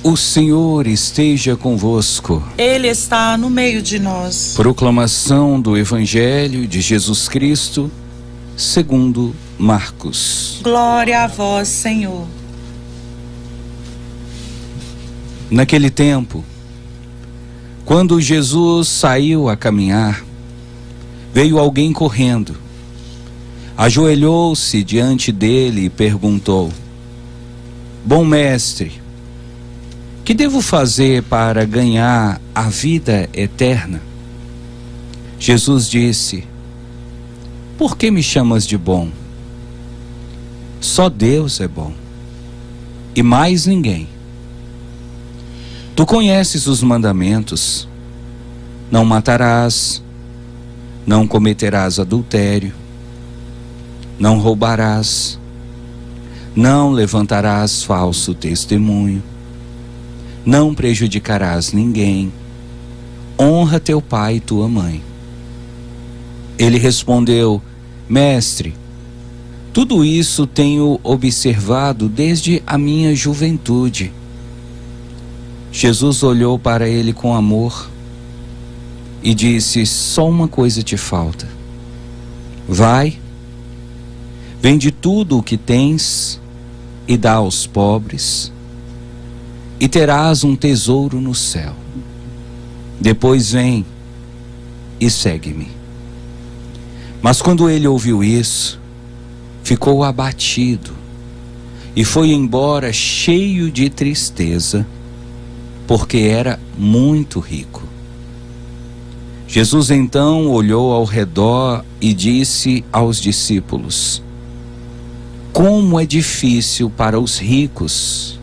O Senhor esteja convosco. Ele está no meio de nós. Proclamação do Evangelho de Jesus Cristo, segundo Marcos. Glória a vós, Senhor. Naquele tempo, quando Jesus saiu a caminhar, veio alguém correndo, ajoelhou-se diante dele e perguntou: Bom mestre, que devo fazer para ganhar a vida eterna? Jesus disse: Por que me chamas de bom? Só Deus é bom, e mais ninguém. Tu conheces os mandamentos: não matarás, não cometerás adultério, não roubarás, não levantarás falso testemunho, não prejudicarás ninguém, honra teu pai e tua mãe. Ele respondeu: Mestre, tudo isso tenho observado desde a minha juventude. Jesus olhou para ele com amor e disse: Só uma coisa te falta. Vai, vende tudo o que tens e dá aos pobres, e terás um tesouro no céu. Depois vem e segue-me. Mas quando ele ouviu isso, ficou abatido e foi embora cheio de tristeza, porque era muito rico. Jesus então olhou ao redor e disse aos discípulos: Como é difícil para os ricos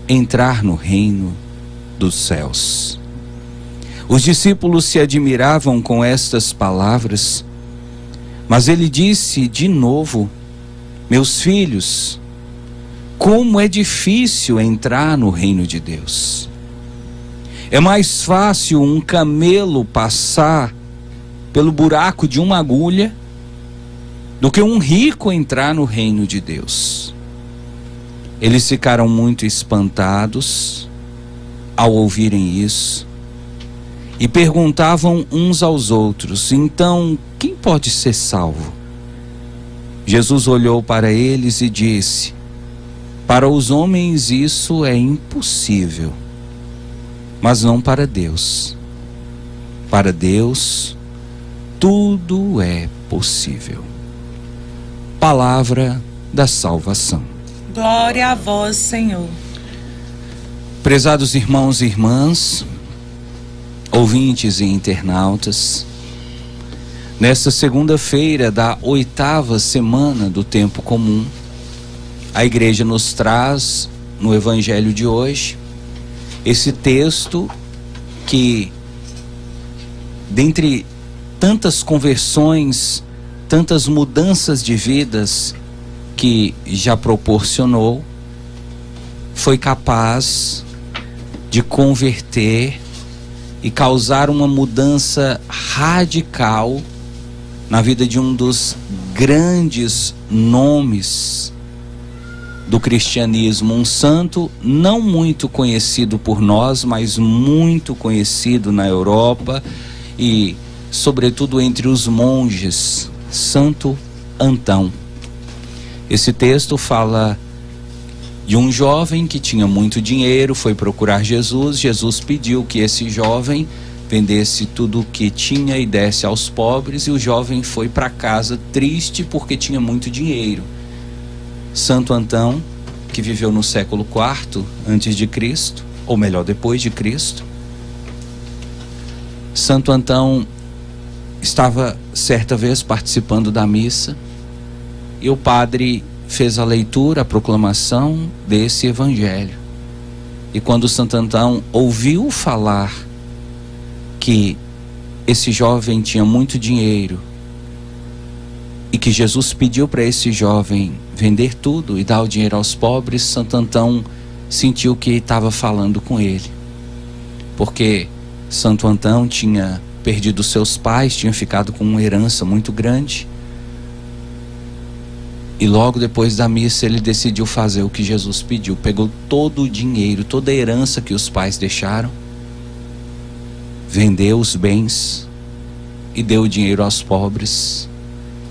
entrar no reino dos céus. Os discípulos se admiravam com estas palavras, mas ele disse de novo: Meus filhos, como é difícil entrar no reino de Deus. É mais fácil um camelo passar pelo buraco de uma agulha do que um rico entrar no reino de Deus. Eles ficaram muito espantados ao ouvirem isso e perguntavam uns aos outros: Então, quem pode ser salvo? Jesus olhou para eles e disse: Para os homens isso é impossível, mas não para Deus. Para Deus tudo é possível. Palavra da salvação. Glória a vós, Senhor. Prezados irmãos e irmãs, ouvintes e internautas, nesta segunda-feira da 8ª semana do tempo comum, a igreja nos traz no evangelho de hoje esse texto que, dentre tantas conversões, tantas mudanças de vidas que já proporcionou, foi capaz de converter e causar uma mudança radical na vida de um dos grandes nomes do cristianismo, um santo não muito conhecido por nós, mas muito conhecido na Europa e sobretudo entre os monges, Santo Antão. Esse texto fala de um jovem que tinha muito dinheiro, foi procurar Jesus. Jesus pediu que esse jovem vendesse tudo o que tinha e desse aos pobres, e o jovem foi para casa triste porque tinha muito dinheiro. Santo Antão, que viveu no século IV antes de Cristo, ou melhor, depois de Cristo. Santo Antão estava certa vez participando da missa e o padre fez a leitura, a proclamação desse evangelho. E quando Santo Antão ouviu falar que esse jovem tinha muito dinheiro e que Jesus pediu para esse jovem vender tudo e dar o dinheiro aos pobres, Santo Antão sentiu que estava falando com ele, porque Santo Antão tinha perdido seus pais, tinha ficado com uma herança muito grande, E logo depois da missa ele decidiu fazer o que Jesus pediu. Pegou todo o dinheiro, toda a herança que os pais deixaram, vendeu os bens e deu o dinheiro aos pobres.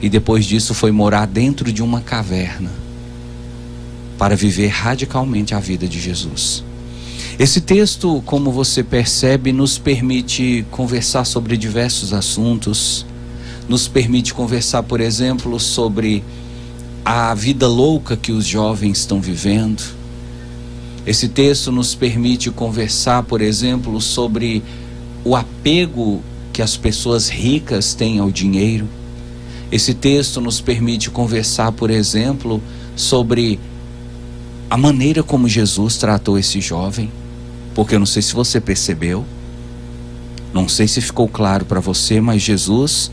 E depois disso foi morar dentro de uma caverna para viver radicalmente a vida de Jesus. Esse texto, como você percebe, nos permite conversar sobre diversos assuntos. Nos permite conversar, por exemplo, sobre a vida louca que os jovens estão vivendo. Esse texto nos permite conversar, por exemplo, sobre o apego que as pessoas ricas têm ao dinheiro. Esse texto nos permite conversar, por exemplo, sobre a maneira como Jesus tratou esse jovem. Porque eu não sei se você percebeu, não sei se ficou claro para você, mas Jesus,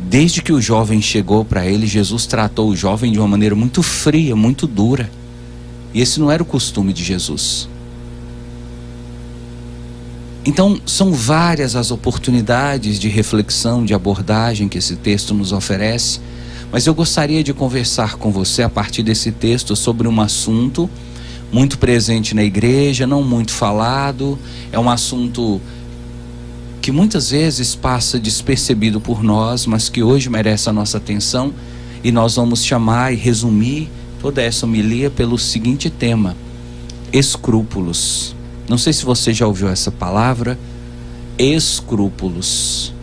desde que o jovem chegou para ele, Jesus tratou o jovem de uma maneira muito fria, muito dura. E esse não era o costume de Jesus. Então, são várias as oportunidades de reflexão, de abordagem que esse texto nos oferece, mas eu gostaria de conversar com você a partir desse texto sobre um assunto muito presente na igreja, não muito falado. É um assunto que muitas vezes passa despercebido por nós, mas que hoje merece a nossa atenção, e nós vamos chamar e resumir toda essa homilia pelo seguinte tema: escrúpulos. Não sei se você já ouviu essa palavra, escrúpulos.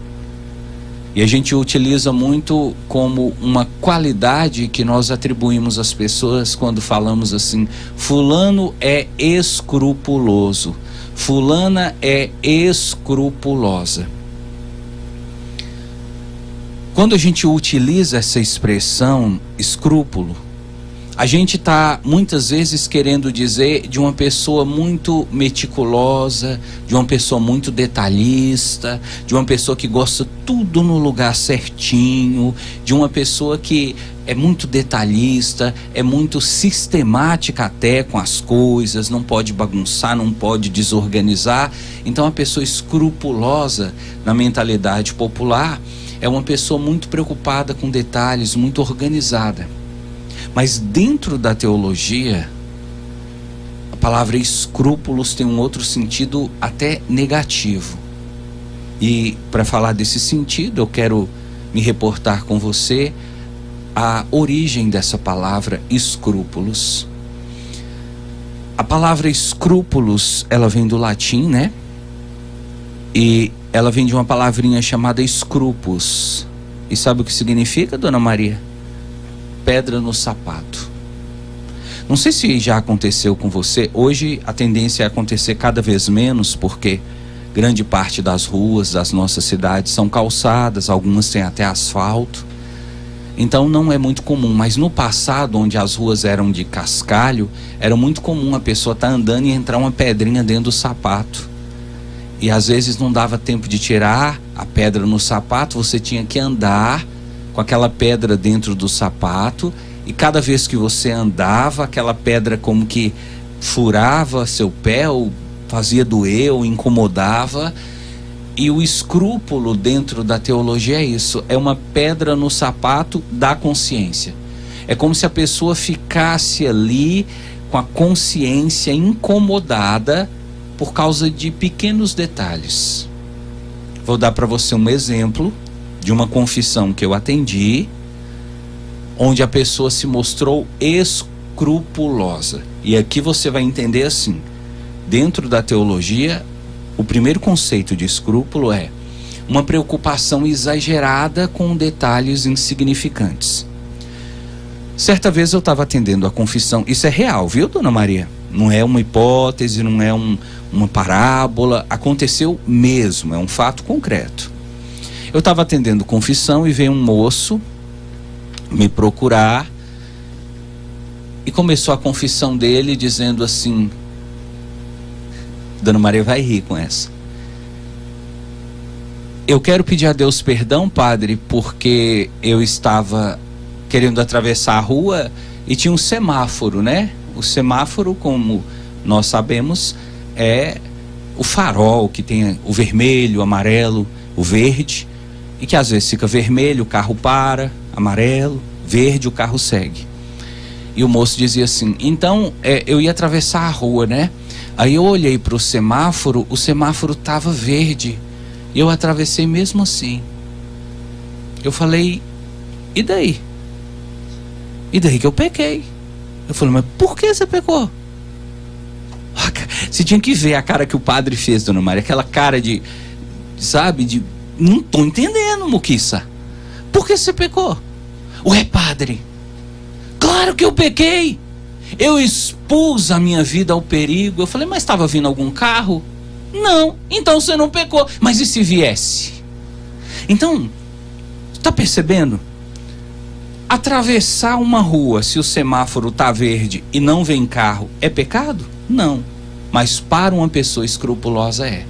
E a gente utiliza muito como uma qualidade que nós atribuímos às pessoas quando falamos assim: fulano é escrupuloso, fulana é escrupulosa. Quando a gente utiliza essa expressão escrúpulo, a gente está muitas vezes querendo dizer de uma pessoa muito meticulosa, de uma pessoa muito detalhista, de uma pessoa que gosta tudo no lugar certinho, de uma pessoa que é muito detalhista, é muito sistemática até com as coisas, não pode bagunçar, não pode desorganizar. Então a pessoa escrupulosa na mentalidade popular é uma pessoa muito preocupada com detalhes, muito organizada. Mas dentro da teologia, a palavra escrúpulos tem um outro sentido até negativo. E para falar desse sentido, eu quero me reportar com você a origem dessa palavra escrúpulos. A palavra escrúpulos, ela vem do latim, né? E ela vem de uma palavrinha chamada scrupus. E sabe o que significa, Dona Maria? Pedra no sapato. Não sei se já aconteceu com você. Hoje a tendência é acontecer cada vez menos, porque grande parte das ruas das nossas cidades são calçadas, algumas têm até asfalto. Então não é muito comum, mas no passado, onde as ruas eram de cascalho, era muito comum a pessoa estar andando e entrar uma pedrinha dentro do sapato. E às vezes não dava tempo de tirar a pedra no sapato, você tinha que andar com aquela pedra dentro do sapato, e cada vez que você andava, aquela pedra como que furava seu pé, ou fazia doer, ou incomodava. E o escrúpulo dentro da teologia é isso, é uma pedra no sapato da consciência. É como se a pessoa ficasse ali com a consciência incomodada por causa de pequenos detalhes. Vou dar para você um exemplo de uma confissão que eu atendi, onde a pessoa se mostrou escrupulosa. E aqui você vai entender assim: dentro da teologia, o primeiro conceito de escrúpulo é uma preocupação exagerada com detalhes insignificantes. Certa vez eu estava atendendo a confissão, isso é real, viu, Dona Maria? Não é uma hipótese, não é uma parábola, aconteceu mesmo, é um fato concreto. Eu estava atendendo confissão e veio um moço me procurar e começou a confissão dele dizendo assim, Dona Maria vai rir com essa: eu quero pedir a Deus perdão, padre, porque eu estava querendo atravessar a rua e tinha um semáforo, né? O semáforo, como nós sabemos, é o farol que tem o vermelho, o amarelo, o verde, e que às vezes fica vermelho, o carro para, amarelo, verde, o carro segue. E o moço dizia assim, então eu ia atravessar a rua, né? Aí eu olhei para o semáforo estava verde. E eu atravessei mesmo assim. Eu falei, e daí? E daí que eu pequei. Eu falei, mas por que você pecou? Você tinha que ver a cara que o padre fez, dona Maria. Aquela cara de, sabe, de, não tô entendendo, Muquiça. Por que você pecou? Ué, padre, claro que eu pequei. Eu expus a minha vida ao perigo. Eu falei, mas estava vindo algum carro? Não, então você não pecou. Mas e se viesse? Então, está percebendo? Atravessar uma rua, se o semáforo está verde e não vem carro, é pecado? Não, mas para uma pessoa escrupulosa é.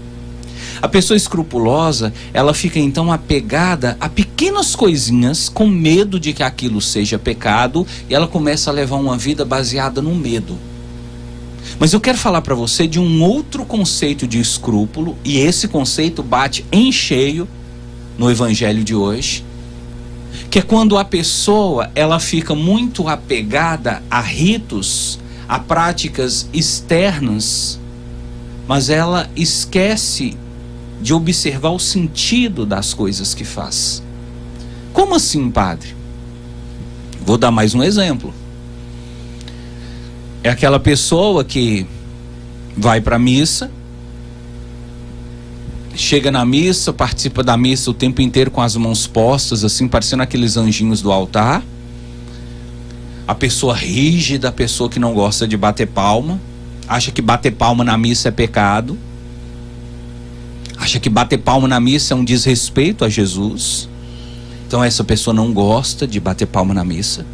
A pessoa escrupulosa, ela fica então apegada a pequenas coisinhas, com medo de que aquilo seja pecado, e ela começa a levar uma vida baseada no medo. Mas eu quero falar para você de um outro conceito de escrúpulo, e esse conceito bate em cheio no evangelho de hoje, que é quando a pessoa ela fica muito apegada a ritos, a práticas externas, mas ela esquece de observar o sentido das coisas que faz. Como assim, padre? Vou dar mais um exemplo. É aquela pessoa que vai para a missa, chega na missa, participa da missa o tempo inteiro com as mãos postas, assim, parecendo aqueles anjinhos do altar. A pessoa rígida, a pessoa que não gosta de bater palma, acha que bater palma na missa é pecado, acha que bater palma na missa é um desrespeito a Jesus. Então essa pessoa não gosta de bater palma na missa.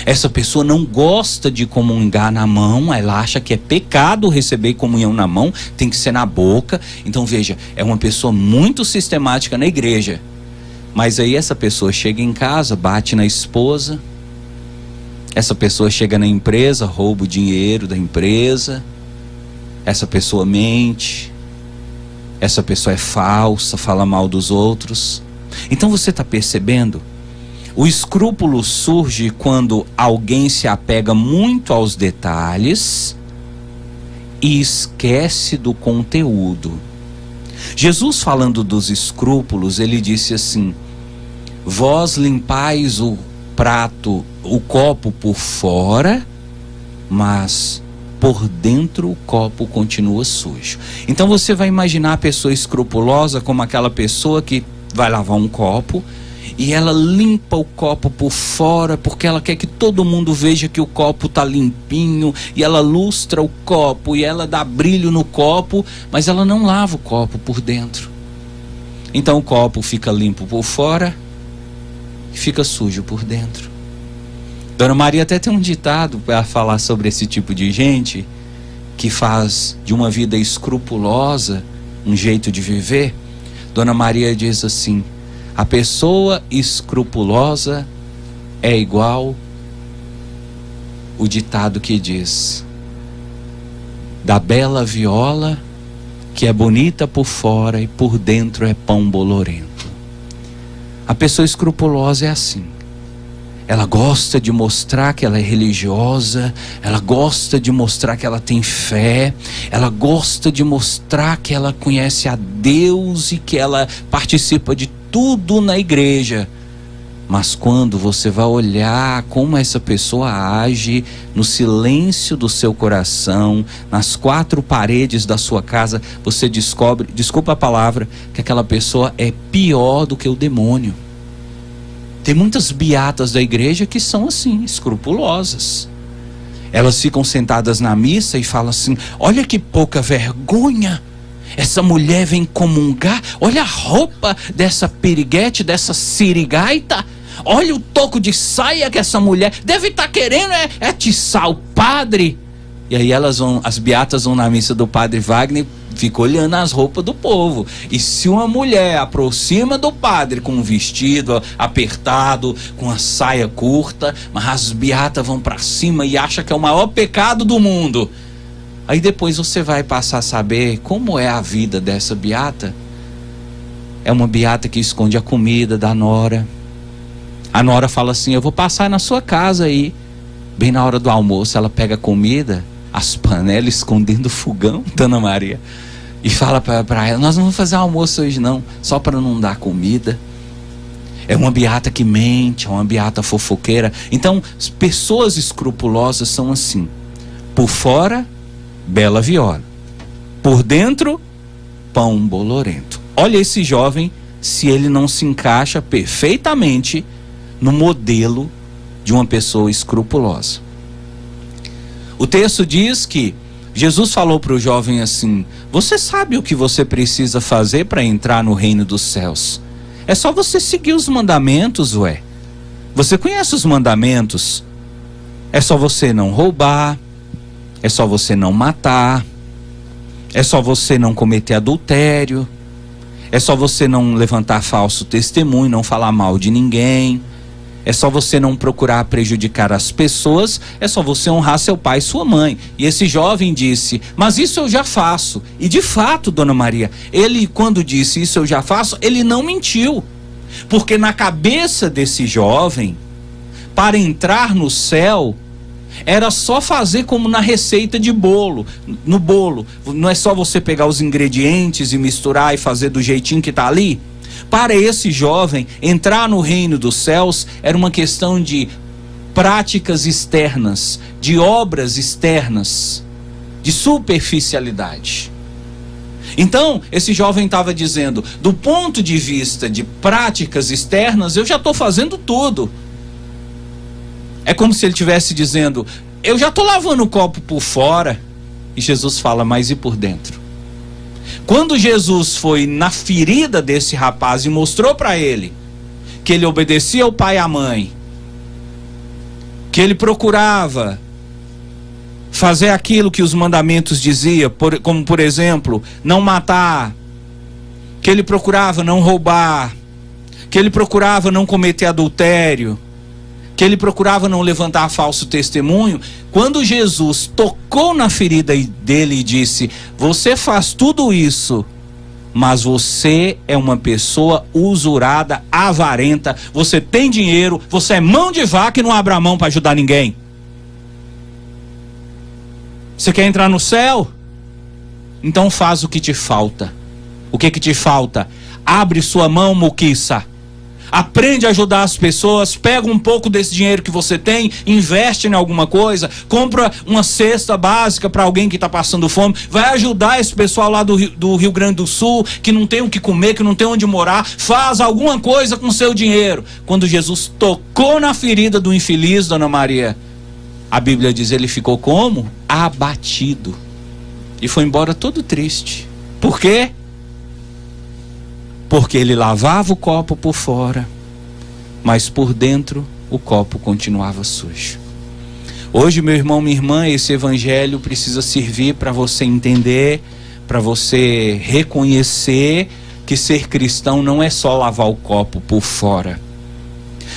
Essa pessoa não gosta de comungar na mão, ela acha que é pecado receber comunhão na mão, tem que ser na boca. Então veja, é uma pessoa muito sistemática na igreja, mas aí essa pessoa chega em casa, bate na esposa, essa pessoa chega na empresa, rouba o dinheiro da empresa, essa pessoa mente, essa pessoa é falsa, fala mal dos outros. Então você está percebendo? O escrúpulo surge quando alguém se apega muito aos detalhes e esquece do conteúdo. Jesus, falando dos escrúpulos, ele disse assim: vós limpais o prato, o copo por fora, mas por dentro o copo continua sujo. Então você vai imaginar a pessoa escrupulosa como aquela pessoa que vai lavar um copo e ela limpa o copo por fora porque ela quer que todo mundo veja que o copo está limpinho, e ela lustra o copo e ela dá brilho no copo, mas ela não lava o copo por dentro. Então o copo fica limpo por fora e fica sujo por dentro. Dona Maria até tem um ditado para falar sobre esse tipo de gente que faz de uma vida escrupulosa um jeito de viver. Dona Maria diz assim: a pessoa escrupulosa é igual o ditado que diz: da bela viola que é bonita por fora e por dentro é pão bolorento. A pessoa escrupulosa é assim. Ela gosta de mostrar que ela é religiosa, ela gosta de mostrar que ela tem fé, ela gosta de mostrar que ela conhece a Deus e que ela participa de tudo na igreja. Mas quando você vai olhar como essa pessoa age no silêncio do seu coração, nas quatro paredes da sua casa, você descobre, desculpa a palavra, que aquela pessoa é pior do que o demônio. Tem muitas beatas da igreja que são assim, escrupulosas. Elas ficam sentadas na missa e falam assim: olha que pouca vergonha, essa mulher vem comungar, olha a roupa dessa piriguete, dessa sirigaita, olha o toco de saia que essa mulher deve estar querendo atiçar o padre. E aí elas vão, as beatas vão na missa do padre Wagner, fica olhando as roupas do povo. E se uma mulher aproxima do padre com um vestido apertado, com a saia curta, mas as beatas vão para cima e acham que é o maior pecado do mundo. Aí depois você vai passar a saber como é a vida dessa beata. É uma beata que esconde a comida da nora. A nora fala assim: eu vou passar na sua casa aí, Bem na hora do almoço, ela pega a comida, as panelas escondendo o fogão, Dona Maria, e fala para ela: nós não vamos fazer almoço hoje não, só para não dar comida. É uma beata que mente, é uma beata fofoqueira. Então, pessoas escrupulosas são assim: por fora, bela viola, por dentro, pão bolorento. Olha esse jovem, se ele não se encaixa perfeitamente no modelo de uma pessoa escrupulosa. O texto diz que Jesus falou para o jovem assim: você sabe o que você precisa fazer para entrar no reino dos céus? É só você seguir os mandamentos, ué. Você conhece os mandamentos? É só você não roubar, é só você não matar, é só você não cometer adultério, é só você não levantar falso testemunho, não falar mal de ninguém, é só você não procurar prejudicar as pessoas, é só você honrar seu pai e sua mãe. E esse jovem disse: mas isso eu já faço. E de fato, Dona Maria, ele, quando disse isso eu já faço, ele não mentiu. Porque na cabeça desse jovem, para entrar no céu, era só fazer como na receita de bolo. No bolo, não é só você pegar os ingredientes e misturar e fazer do jeitinho que está ali. Para esse jovem, entrar no reino dos céus era uma questão de práticas externas, de obras externas, de superficialidade. Então, esse jovem estava dizendo: do ponto de vista de práticas externas, eu já estou fazendo tudo. É como se ele estivesse dizendo: eu já estou lavando o copo por fora. E Jesus fala: mas e por dentro? Quando Jesus foi na ferida desse rapaz e mostrou para ele que ele obedecia ao pai e à mãe, que ele procurava fazer aquilo que os mandamentos diziam, como por exemplo, não matar, que ele procurava não roubar, que ele procurava não cometer adultério, que ele procurava não levantar falso testemunho, quando Jesus tocou na ferida dele e disse: você faz tudo isso, mas você é uma pessoa usurada, avarenta, você tem dinheiro, você é mão de vaca e não abre a mão para ajudar ninguém. Você quer entrar no céu? Então faz o que te falta. O que te falta? Abre sua mão, moquiça. Aprende a ajudar as pessoas, pega um pouco desse dinheiro que você tem, investe em alguma coisa, compra uma cesta básica para alguém que está passando fome, vai ajudar esse pessoal lá do Rio Grande do Sul, que não tem o que comer, que não tem onde morar, faz alguma coisa com seu dinheiro. Quando Jesus tocou na ferida do infeliz, Dona Maria, a Bíblia diz, ele ficou como? Abatido. E foi embora todo triste. Por quê? Porque ele lavava o copo por fora, mas por dentro o copo continuava sujo. Hoje, meu irmão, minha irmã, esse evangelho precisa servir para você entender, para você reconhecer que ser cristão não é só lavar o copo por fora.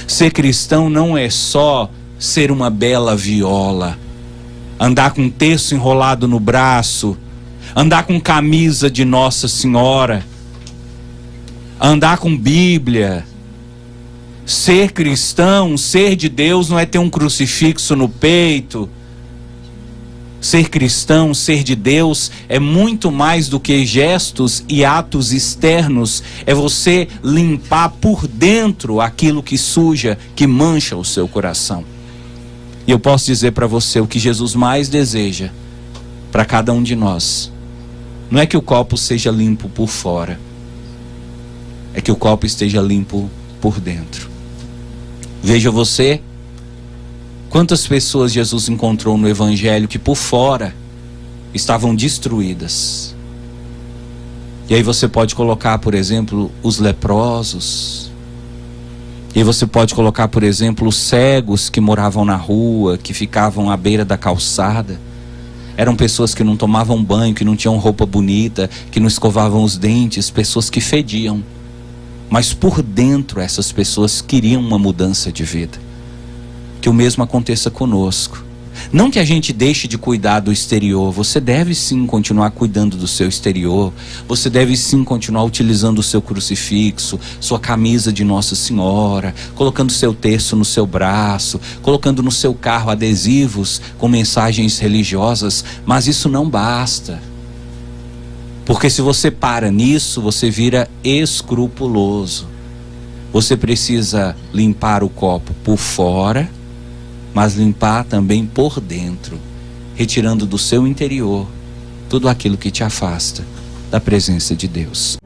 Ser cristão não é só ser uma bela viola, andar com terço enrolado no braço, andar com camisa de Nossa Senhora, andar com Bíblia. Ser cristão, ser de Deus, não é ter um crucifixo no peito. Ser cristão, ser de Deus, é muito mais do que gestos e atos externos. É você limpar por dentro aquilo que suja, que mancha o seu coração. E eu posso dizer para você, o que Jesus mais deseja para cada um de nós, não é que o copo seja limpo por fora, é que o copo esteja limpo por dentro. Veja você, quantas pessoas Jesus encontrou no Evangelho que por fora estavam destruídas. E aí você pode colocar, por exemplo, os leprosos. E aí você pode colocar, por exemplo, os cegos que moravam na rua, que ficavam à beira da calçada. Eram pessoas que não tomavam banho, que não tinham roupa bonita, que não escovavam os dentes, pessoas que fediam. Mas por dentro essas pessoas queriam uma mudança de vida. Que o mesmo aconteça conosco. Não que a gente deixe de cuidar do exterior, você deve sim continuar cuidando do seu exterior, você deve sim continuar utilizando o seu crucifixo, sua camisa de Nossa Senhora, colocando seu terço no seu braço, colocando no seu carro adesivos com mensagens religiosas, mas isso não basta. Porque se você para nisso, você vira escrupuloso. Você precisa limpar o copo por fora, mas limpar também por dentro, retirando do seu interior tudo aquilo que te afasta da presença de Deus.